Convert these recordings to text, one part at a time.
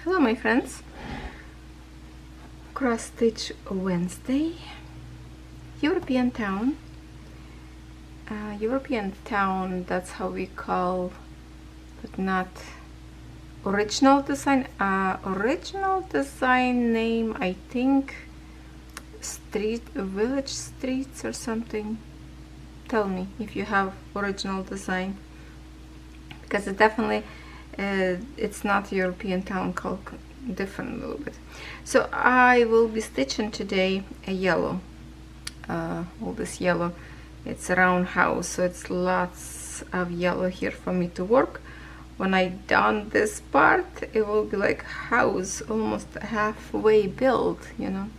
Hello my friends, cross stitch Wednesday, European town. European town, that's how we call, but not original design. Original design name, I think street, village streets or something. Tell me if you have original design, because it definitely it's not European town, called different a little bit. So I will be stitching today a yellow, all this yellow. It's a round house, so it's lots of yellow here for me to work. When I done this part, it will be like house almost halfway built, you know.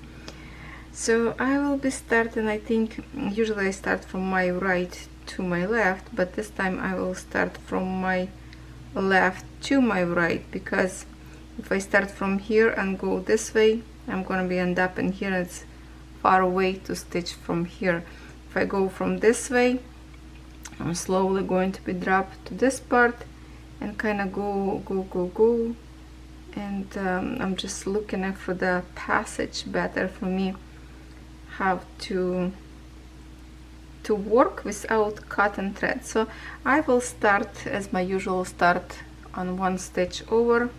So I will be starting, I think usually I start from my right to my left, but this time I will start from my left to my right, because if I start from here and go this way, I'm gonna be end up in here. It's far away to stitch from here. If I go from this way, I'm slowly going to be dropped to this part and kind of go, and I'm just looking for the passage better for me, how to work without cutting thread. So I will start as my usual, start on one stitch over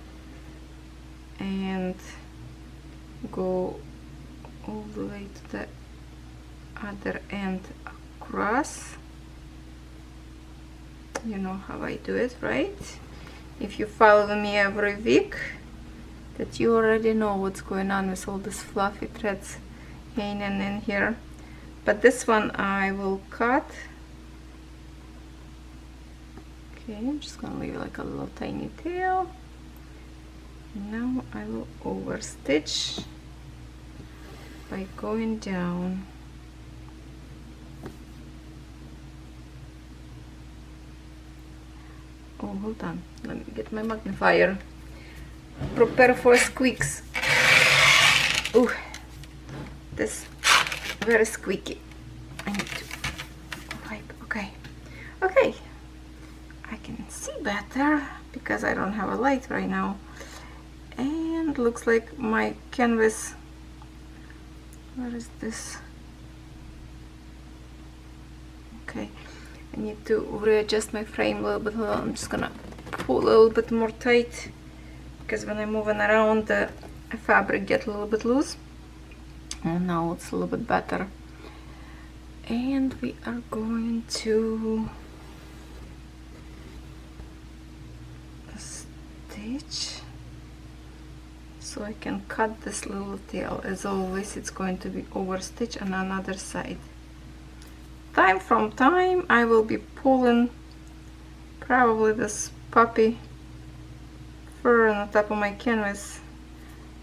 and go all the way to the other end across. You know how I do it, right? If you follow me every week, that you already know what's going on with all these fluffy threads hanging in here. But this one I will cut. Okay, I'm just gonna leave like a little tiny tail. Now I will over stitch by going down. Oh, hold on, let me get my magnifier. Prepare for squeaks. Oh, this very squeaky. I need to wipe. Okay, I can see better because I don't have a light right now, and looks like my canvas, where is this? Okay, I need to readjust my frame a little bit. I'm just gonna pull a little bit more tight, because when I'm moving around the fabric gets a little bit loose. And now it's a little bit better. And we are going to stitch so I can cut this little tail. As always, it's going to be over stitch on another side. Time from time I will be pulling probably this puppy fur on the top of my canvas.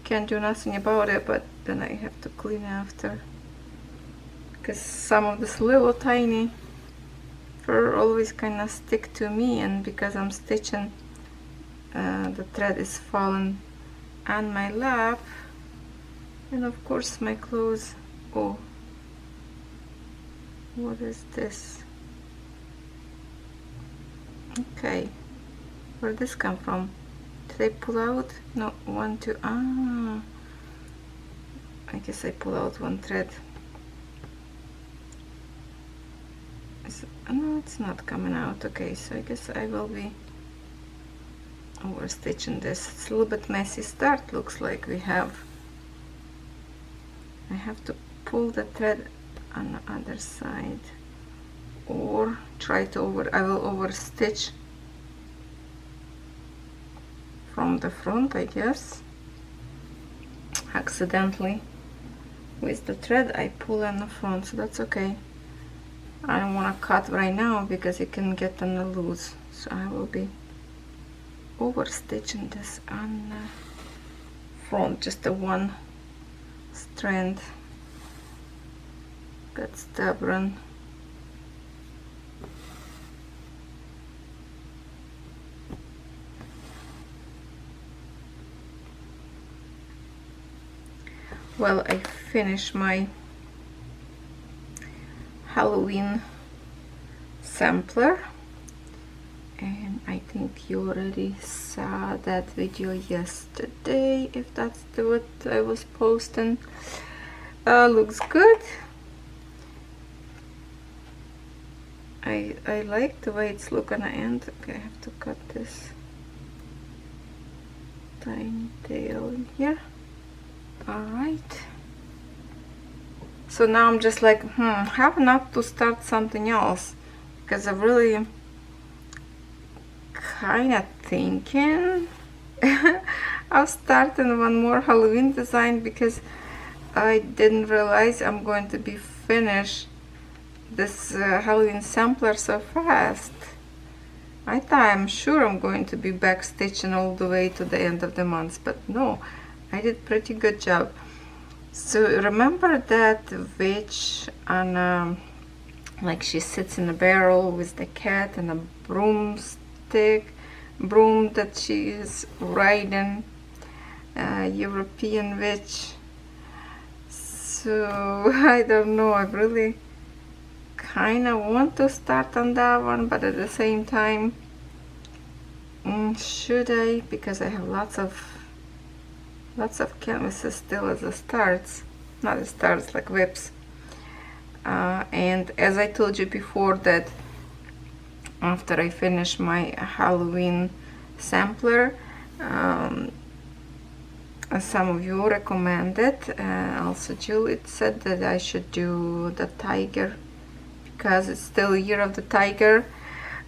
Can't do nothing about it, but then I have to clean after, because some of this little tiny fur always kind of stick to me, and because I'm stitching, the thread is falling on my lap, and of course my clothes. Oh, what is this? Okay, where did this come from? Did I pull out? No, 1, 2, I guess I pull out one thread. No, it's not coming out. Okay, so I guess I will be over stitching this. It's a little bit messy start, looks like we have. I have to pull the thread on the other side, or try to I will over stitch from the front, I guess. Accidentally with the thread I pull on the front, so that's okay. I don't want to cut right now because it can get on the loose, so I will be over stitching this on the front, just the one strand. Got stubborn. Well, I finished my Halloween sampler, and I think you already saw that video yesterday, if that's what I was posting. Looks good. I like the way it's looking at the end. Okay, I have to cut this tiny tail here. Alright. So now I'm just like, how not to start something else, because I'm really kind of thinking of starting one more Halloween design, because I didn't realize I'm going to be finished this Halloween sampler so fast. I'm sure I'm going to be back stitching all the way to the end of the month, but no, I did pretty good job. So remember that witch on like she sits in a barrel with the cat and a broom that she is riding, European witch. So I don't know, I really kind of want to start on that one, but at the same time, should I? Because I have lots of canvases still as a starts, not as starts, like whips. And as I told you before, that after I finish my Halloween sampler, some of you recommended, also Julie said that I should do the tiger, because it's still Year of the Tiger.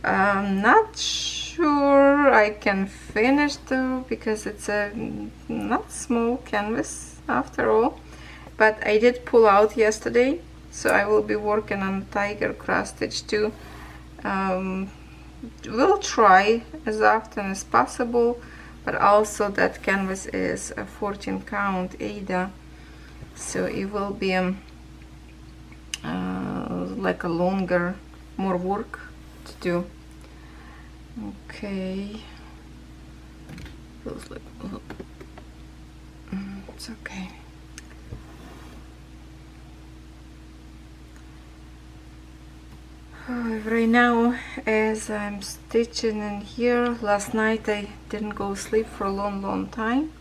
Not sure I can finish though, because it's a not small canvas after all. But I did pull out yesterday, so I will be working on the tiger cross stitch too. We'll try as often as possible, but also that canvas is a 14 count Ada, so it will be like a longer, more work to do. Okay, feels like it's okay. Right now, as I'm stitching in here, last night I didn't go to sleep for a long time,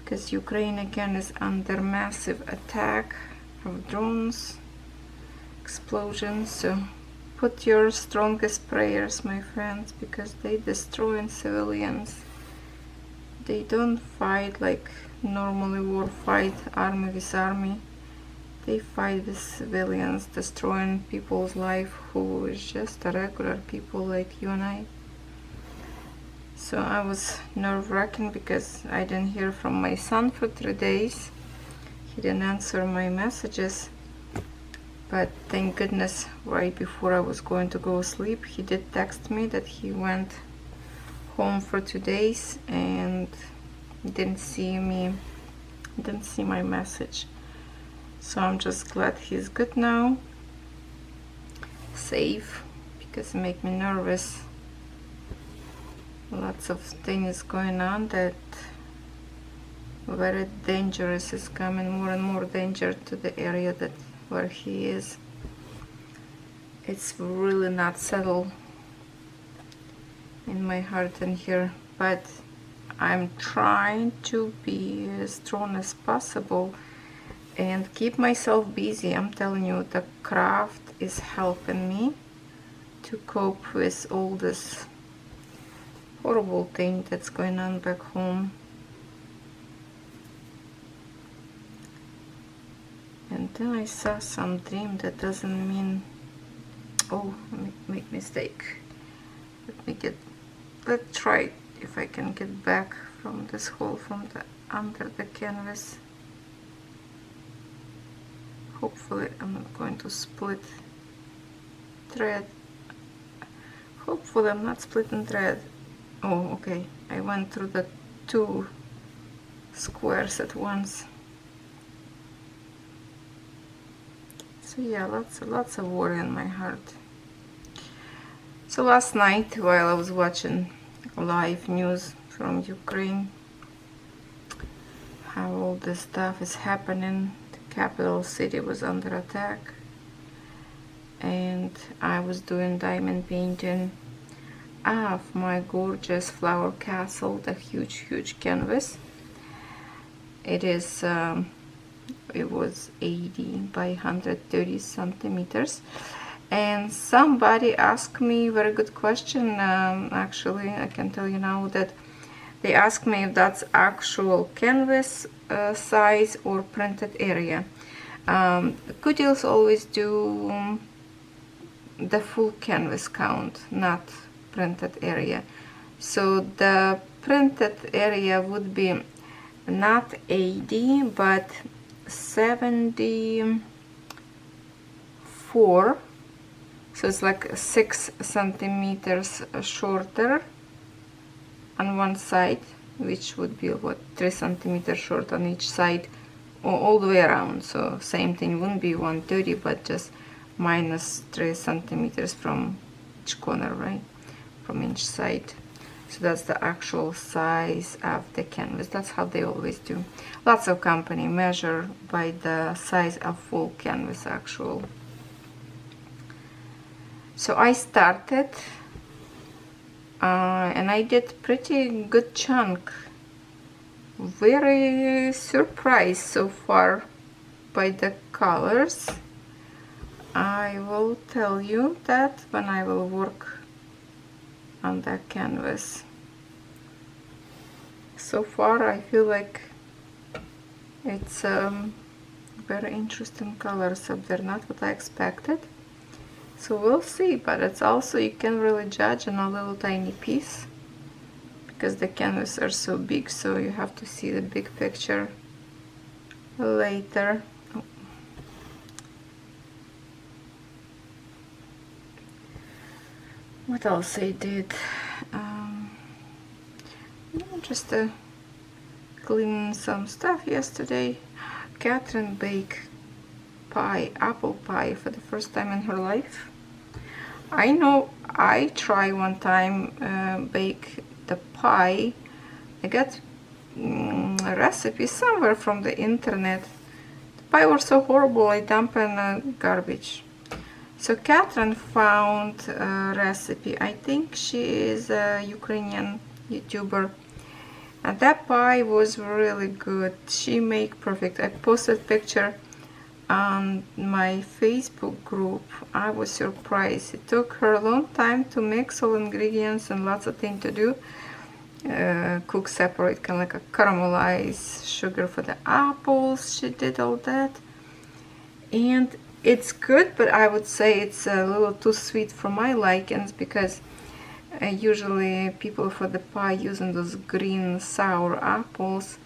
because Ukraine again is under massive attack of drones, explosions. So put your strongest prayers, my friends, because they destroying civilians. They don't fight like normally war fight, army with army. They fight with civilians, destroying people's life who is just a regular people like you and I. So I was nerve-wracking because I didn't hear from my son for 3 days. He didn't answer my messages. But thank goodness, right before I was going to go to sleep, he did text me that he went home for 2 days and didn't see my message. So I'm just glad he's good now, safe, because it makes me nervous. Lots of things going on that very dangerous is coming, more and more danger to the area that where he is. It's really not settled in my heart in here, but I'm trying to be as strong as possible and keep myself busy. I'm telling you, the craft is helping me to cope with all this horrible thing that's going on back home. And then I saw some dream that doesn't mean, oh, make mistake. Let's try if I can get back from this hole from the under the canvas. Hopefully I'm not going to split thread. Hopefully I'm not splitting thread. Oh, okay. I went through the 2 squares at once. So yeah, lots of worry in my heart. So last night, while I was watching live news from Ukraine, how all this stuff is happening, the capital city was under attack, and I was doing diamond painting of my gorgeous flower castle, the huge canvas. It is it was 80 by 130 centimeters. And somebody asked me a very good question. Actually, I can tell you now that they asked me if that's actual canvas size or printed area. Good deals always do the full canvas count, not printed area. So the printed area would be not 80 but 74. So it's like 6 centimeters shorter on one side, which would be what, 3 centimeters short on each side, all the way around. So same thing, wouldn't be 130 but just minus 3 centimeters from each corner, right, from each side. So that's the actual size of the canvas. That's how they always do. Lots of company measure by the size of full canvas actual. So I started and I did pretty good chunk. Very surprised so far by the colors. I will tell you that when I will work on the canvas. So far I feel like it's very interesting colors up there, not what I expected. So we'll see, but it's also, you can really judge on a little tiny piece because the canvas are so big, so you have to see the big picture later. What else I did? Just clean some stuff yesterday. Catherine baked pie, apple pie, for the first time in her life. I know I tried one time bake the pie. I got a recipe somewhere from the internet. The pie was so horrible I dumped in garbage. So Catherine found a recipe. I think she is a Ukrainian YouTuber. And that pie was really good. She made perfect. I posted picture on my Facebook group. I was surprised. It took her a long time to mix all ingredients and lots of things to do. Cook separate, kind of like a caramelized sugar for the apples. She did all that. And it's good, but I would say it's a little too sweet for my likings because usually people for the pie using those green sour apples.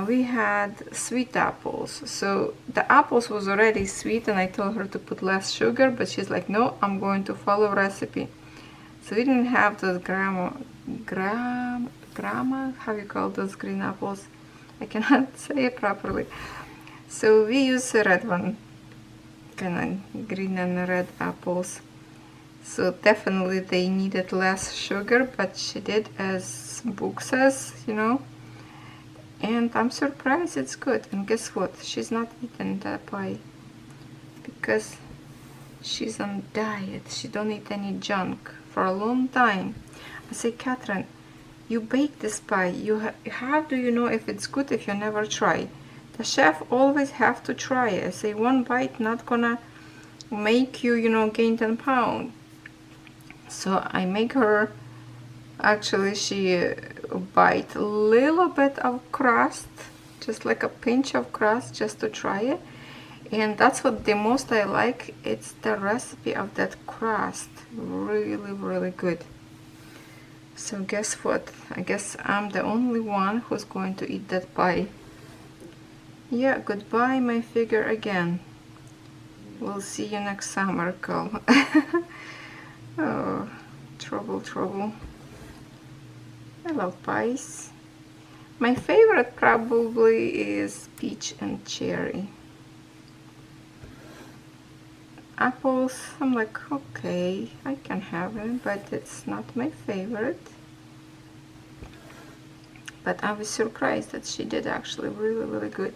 We had sweet apples, so the apples was already sweet and I told her to put less sugar, but she's like, no, I'm going to follow recipe. So we didn't have those grama, how you call those green apples? I cannot say it properly. So we use a red one, kind of green and red apples. So definitely they needed less sugar, but she did as book says, you know. And I'm surprised it's good. And guess what? She's not eating the pie because she's on diet. She don't eat any junk for a long time. I say, Catherine, you bake this pie. How do you know if it's good if you never try? The chef always have to try it. I say, one bite not gonna make you, you know, gain 10 pounds. So I make her, actually she bite a little bit of crust, just like a pinch of crust, just to try it. And that's what the most I like. It's the recipe of that crust. Really good. So guess what? I guess I'm the only one who's going to eat that pie. Yeah, goodbye my figure again. We'll see you next summer, Cole. Oh, trouble. I love pies. My favorite probably is peach and cherry. Apples, I'm like, okay, I can have it, but it's not my favorite. But I was surprised that she did actually really good.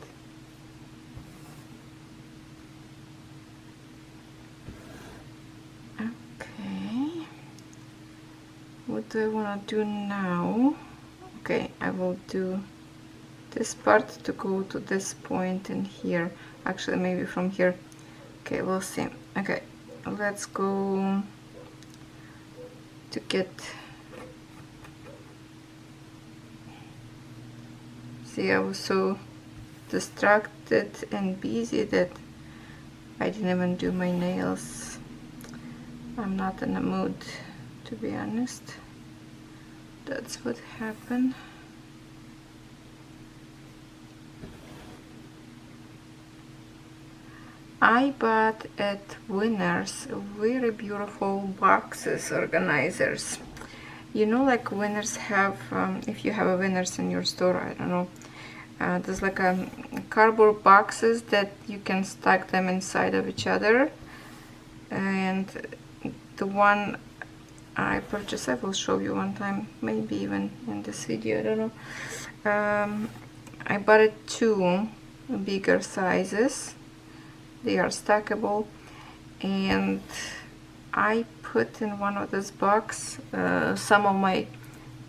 do I want to do now? Okay, I will do this part to go to this point in here. Actually, maybe from here. Okay, we'll see. Okay, let's go to get... See, I was so distracted and busy that I didn't even do my nails. I'm not in the mood, to be honest. That's what happened. I bought at Winners very beautiful boxes organizers. You know, like Winners have, if you have a Winners in your store, I don't know, there's like a cardboard boxes that you can stack them inside of each other. And the one I purchased, I will show you one time, maybe even in this video, I don't know. I bought it 2 bigger sizes. They are stackable, and I put in one of this box some of my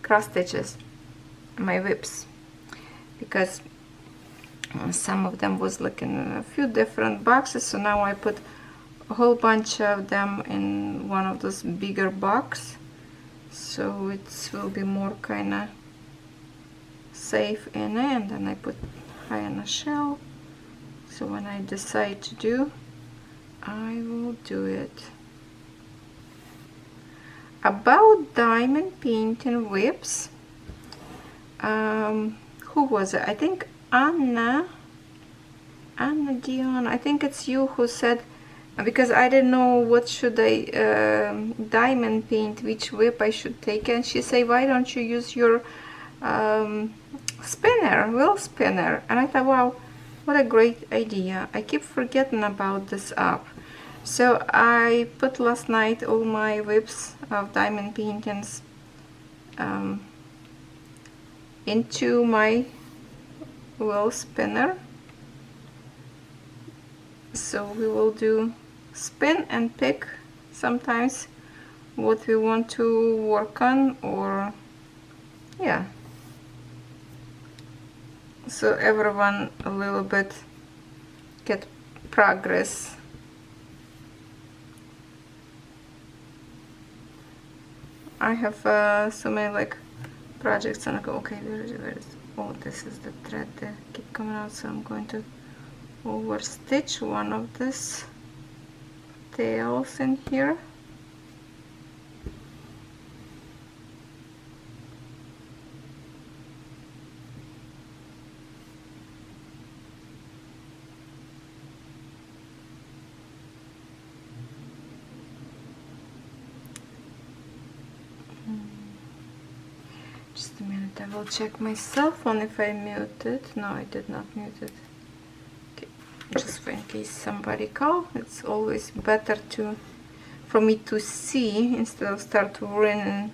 cross stitches, my whips, because some of them was like in a few different boxes, so now I put a whole bunch of them in one of those bigger box, so it will be more kind of safe in it. And then I put high on a shelf, so when I decide to do, I will do it. About diamond painting whips, who was it? I think Anna Dion, I think it's you who said, because I didn't know what should I diamond paint, which whip I should take, and she said, why don't you use your spinner, wheel spinner? And I thought, wow, what a great idea. I keep forgetting about this app. So I put last night all my whips of diamond paintings into my wheel spinner. So we will do spin and pick sometimes what we want to work on, or yeah, so everyone a little bit get progress. I have so many like projects, and I go, okay, where is oh, this is the thread that keep coming out, so I'm going to over stitch one of these tails in here. Just a minute, I will check my cell phone if I muted. No, I did not mute it. Okay, just for in case somebody call, it's always better for me to see instead of start running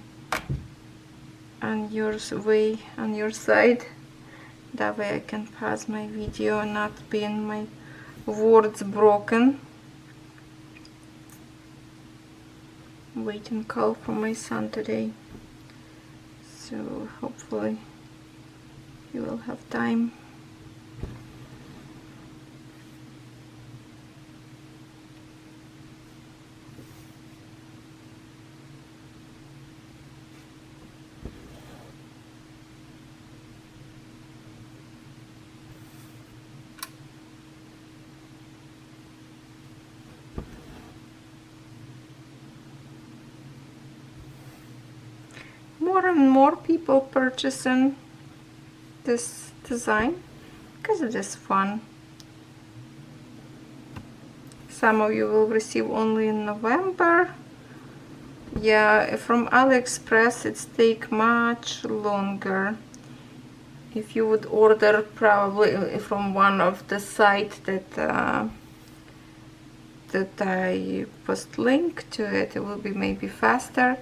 on your side. That way I can pause my video and not being my words broken. Waiting call from my son today. So hopefully you will have time. More and more people purchasing this design because it is fun. Some of you will receive only in November. Yeah, from AliExpress it's take much longer. If you would order probably from one of the sites that I post link to it, it will be maybe faster.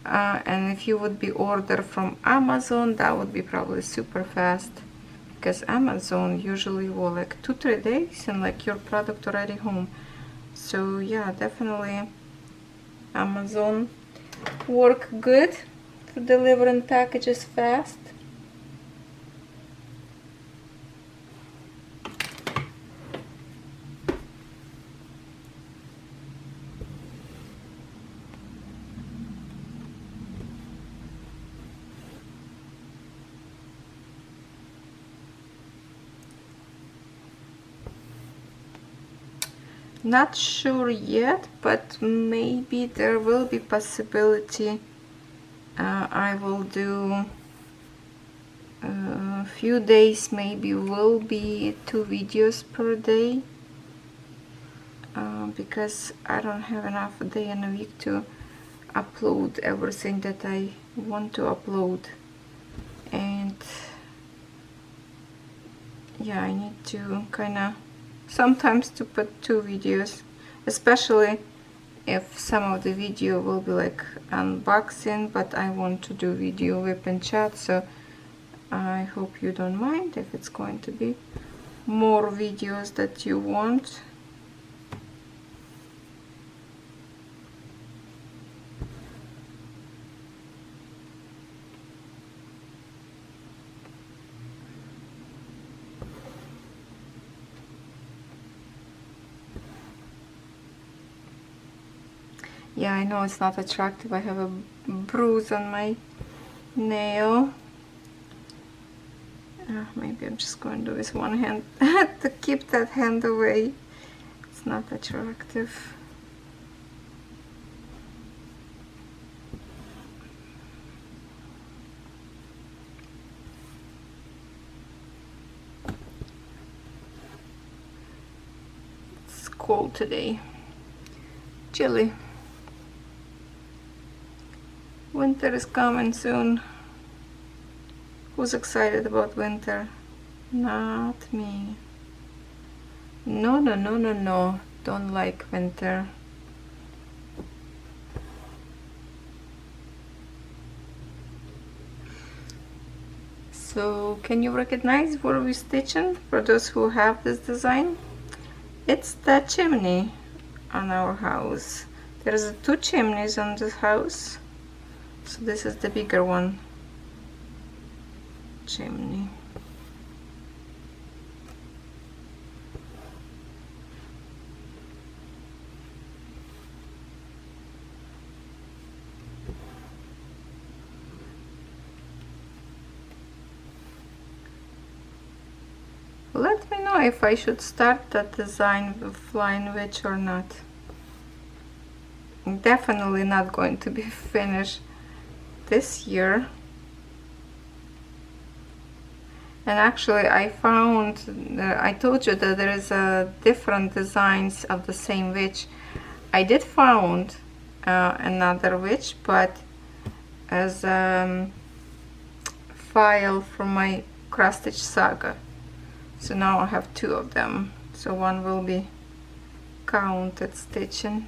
And if you would be order from Amazon, that would be probably super fast, because Amazon usually will like 2-3 days and like your product already home. So yeah, definitely Amazon work good. for delivering packages fast. Not sure yet, but maybe there will be possibility I will do a few days, maybe will be 2 videos per day, because I don't have enough day in a week to upload everything that I want to upload. And yeah, I need to kind of sometimes to put 2 videos, especially if some of the video will be like unboxing, but I want to do video whip and chat, so I hope you don't mind if it's going to be more videos that you want. Yeah, I know it's not attractive. I have a bruise on my nail. Maybe I'm just going to do with one hand to keep that hand away. It's not attractive. It's cold today. Chilly. Winter is coming soon. Who's excited about winter? Not me. No, no, no, no, no. Don't like winter. So, can you recognize what we're stitching for those who have this design? It's the chimney on our house. There's 2 chimneys on this house. So this is the bigger one. Chimney. Let me know if I should start that design with Flying Witch or not. Definitely not going to be finished this year. And actually I found, I told you that there is different designs of the same witch. I did found another witch, but as a file from my cross-stitch saga. So now I have 2 of them. So one will be counted stitching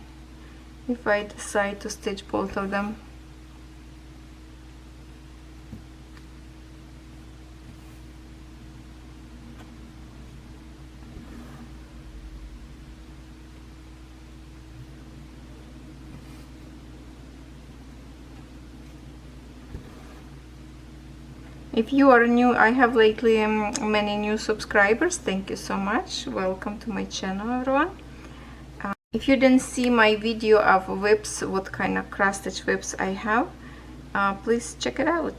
if I decide to stitch both of them. If you are new, I have lately many new subscribers. Thank you so much. Welcome to my channel, everyone. If you didn't see my video of whips, what kind of cross-stitch whips I have, please check it out.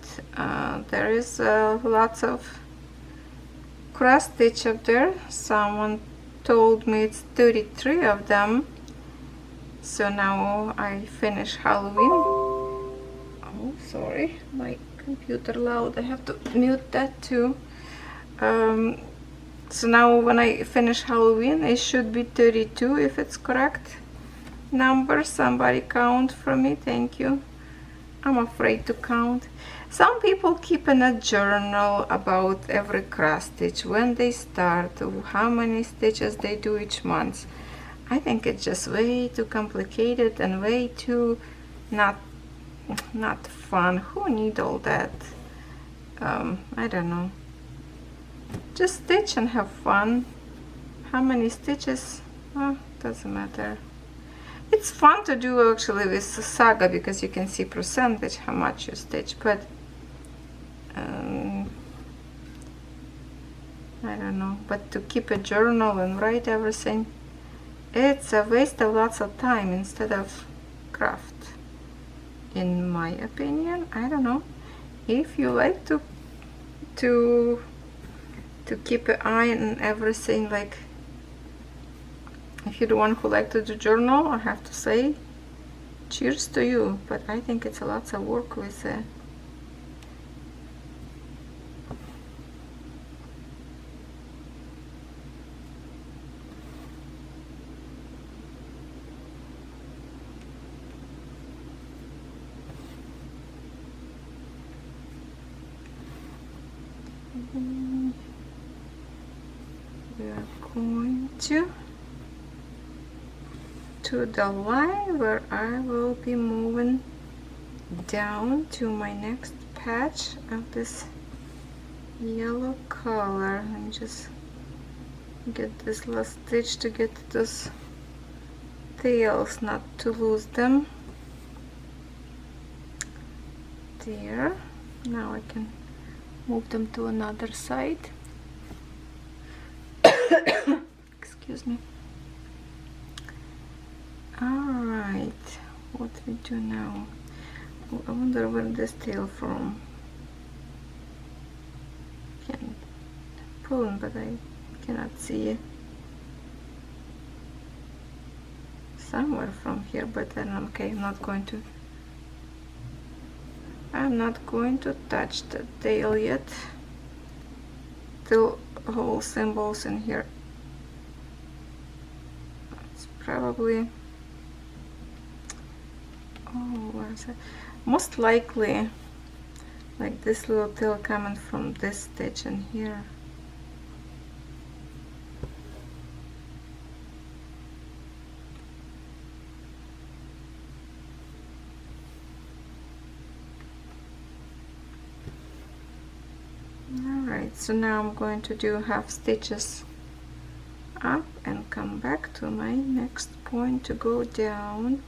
There is lots of cross-stitch up there. Someone told me it's 33 of them. So now I finish Halloween. Oh, sorry, my computer loud. I have to mute that too. So now when I finish Halloween, it should be 32 if it's correct number. Somebody count for me, thank you. I'm afraid to count. Some people keep in a journal about every cross stitch, when they start, how many stitches they do each month. I think it's just way too complicated and way too not fun. Who need all that? I don't know. Just stitch and have fun. How many stitches? Oh, doesn't matter. It's fun to do actually with Saga because you can see percentage how much you stitch, but I don't know, but to keep a journal and write everything, it's a waste of lots of time instead of craft, in my opinion. I don't know if you like to keep an eye on everything. Like, if you're the one who like to do journal, I have to say cheers to you, but I think it's a lot of work with we are going to the line where I will be moving down to my next patch of this yellow color. Let me just get this last stitch to get those tails, not to lose them. There. Now I can move them to another side. Excuse me. Alright, what we do now? Oh, I wonder where this tail from. Can pull, but I cannot see it. Somewhere from here, but then okay, I'm not going to touch the tail yet. Still whole symbols in here. It's probably, oh, what is it? Most likely like this little tail coming from this stitch in here. Alright, so now I'm going to do half stitches up and come back to my next point to go down.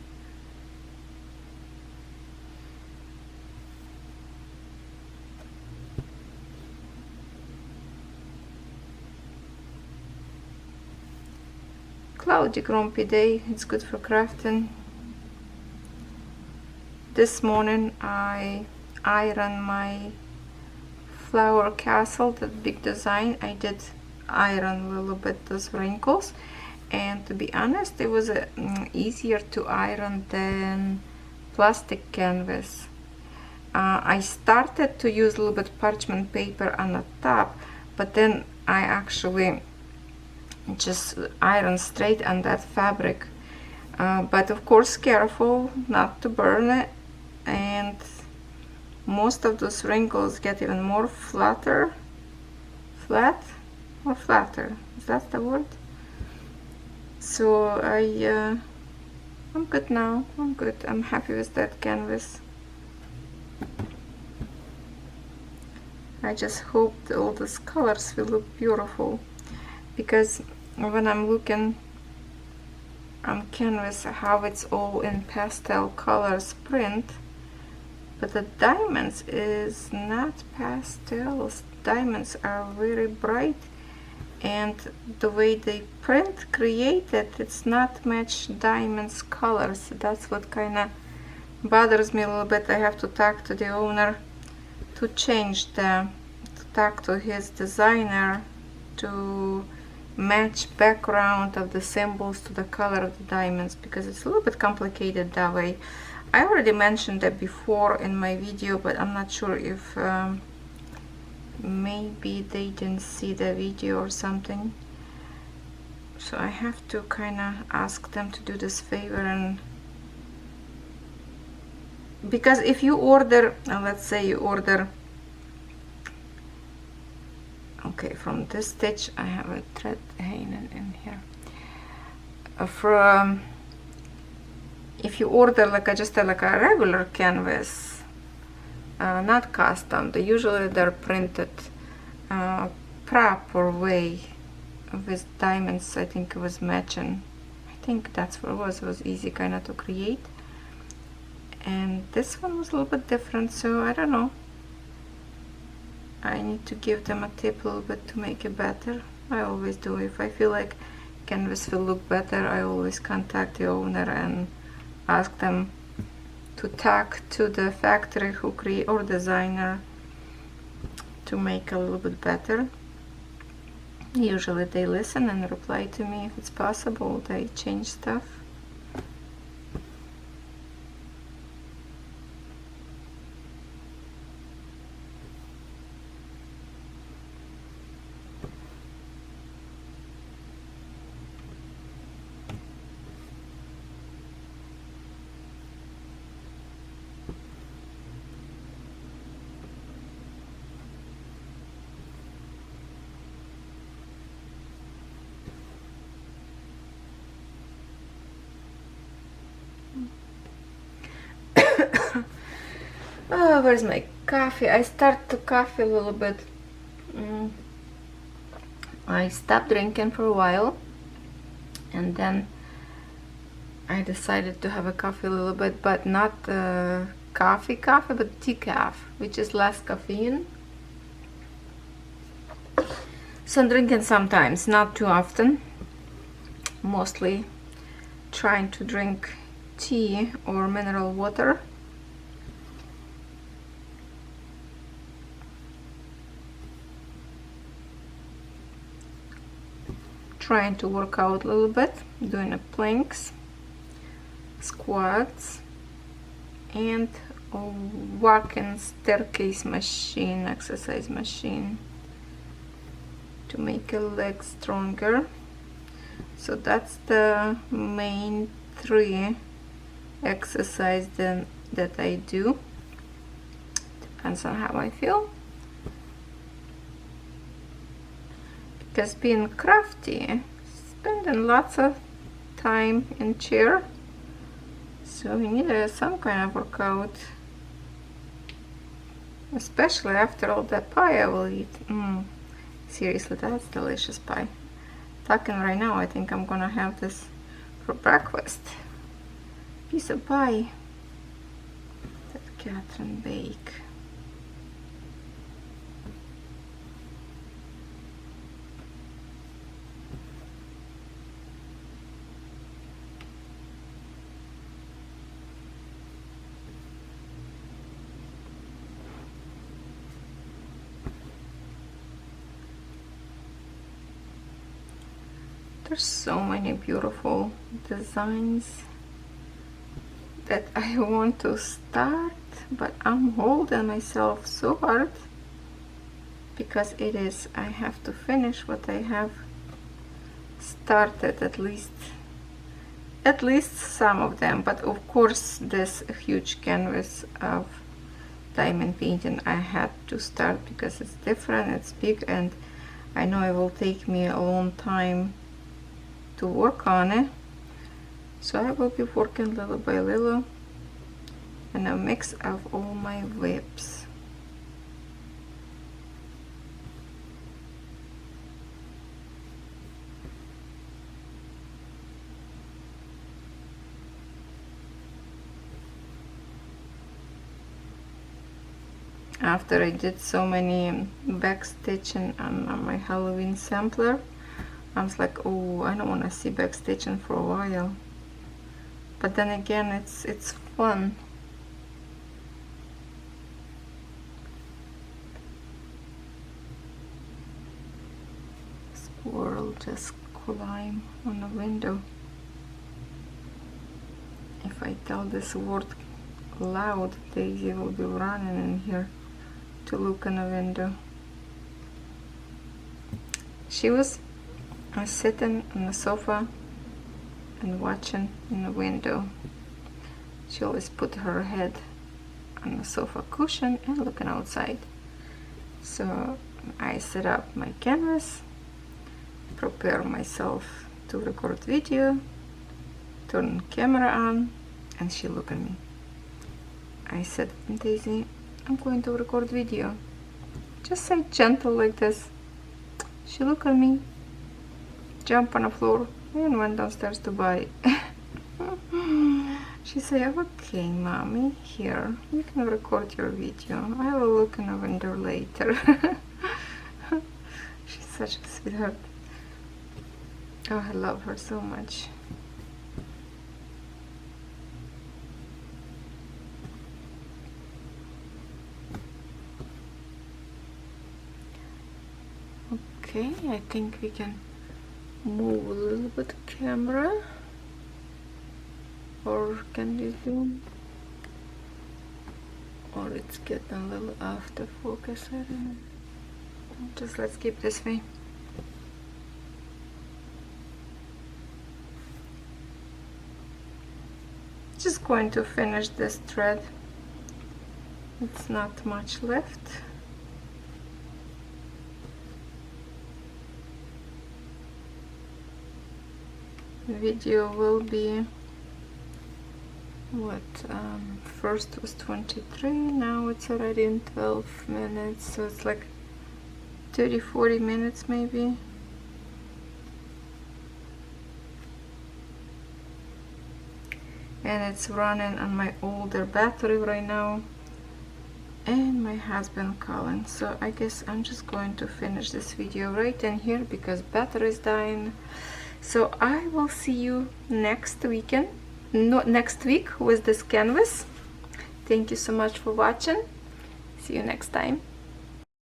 Cloudy, grumpy day. It's good for crafting. This morning I ironed my flower castle, that big design. I did iron a little bit those wrinkles, and to be honest, it was easier to iron than plastic canvas. I started to use a little bit parchment paper on the top, but then I actually just iron straight on that fabric, but of course careful not to burn it, and most of those wrinkles get even more flatter. Flat or flatter, is that the word? So I'm good now. I'm good. I'm happy with that canvas. I just hope that all these colors will look beautiful, because when I'm looking on canvas how it's all in pastel colors print, but the diamonds is not pastels. Diamonds are very bright, and the way they print created, it's not match diamonds colors. That's what kind of bothers me a little bit. I have to talk to the owner to change to talk to his designer to match background of the symbols to the color of the diamonds, because it's a little bit complicated that way. I already mentioned that before in my video, but I'm not sure if maybe they didn't see the video or something. So I have to kind of ask them to do this favor, and because if you order, let's say you order, okay, from this stitch I have a thread hanging in here. If you order like just like a regular canvas, not custom, they're printed proper way with diamonds. I think it was matching. I think that's what it was easy kind of to create. And this one was a little bit different, so I don't know, I need to give them a tip a little bit to make it better. I always do. If I feel like canvas will look better, I always contact the owner and ask them to tag to the factory who create or designer to make a little bit better. Usually they listen and reply to me if it's possible. They change stuff. Oh, where's my coffee? I start to coffee a little bit. I stopped drinking for a while, and then I decided to have a coffee a little bit, but not coffee, but decaf, which is less caffeine. So I'm drinking sometimes, not too often. Mostly trying to drink tea or mineral water. Trying to work out a little bit, doing a planks, squats, and a walking staircase machine, exercise machine, to make your legs stronger. So that's the main 3 exercises that I do. Depends on how I feel. Because being crafty, spending lots of time in chair, so we need some kind of workout, especially after all that pie I will eat. Seriously, that's delicious pie. Talking right now, I think I'm gonna have this for breakfast. Piece of pie that Catherine baked. There's so many beautiful designs that I want to start, but I'm holding myself so hard because I have to finish what I have started, at least some of them. But of course this huge canvas of diamond painting I had to start because it's different, it's big, and I know it will take me a long time to work on it, so I will be working little by little and a mix of all my whips. After I did so many backstitching on my Halloween sampler, I was like, oh, I don't want to see backstitching for a while. But then again, it's fun. Squirrel just climb on the window. If I tell this word loud, Daisy will be running in here to look in the window. She was sitting on the sofa and watching in the window. She always put her head on the sofa cushion and looking outside. So I set up my canvas, prepare myself to record video, turn camera on, and she looked at me. I said, Daisy, I'm going to record video. Just say gentle like this. She looked at me, jump on the floor, and went downstairs to buy. She said, okay mommy, here, you can record your video, I will look in the window later. She's such a sweetheart. Oh, I love her so much. Okay, I think we can move a little bit the camera, or can we zoom, or it's getting a little after focus, I don't know. Just let's keep this way. Just going to finish this thread, it's not much left. The video will be what, first was 23, now it's already in 12 minutes, so it's like 30-40 minutes maybe. And it's running on my older battery right now, and my husband calling, so I guess I'm just going to finish this video right in here because battery is dying. So I will see you next week with this canvas. Thank you so much for watching. See you next time.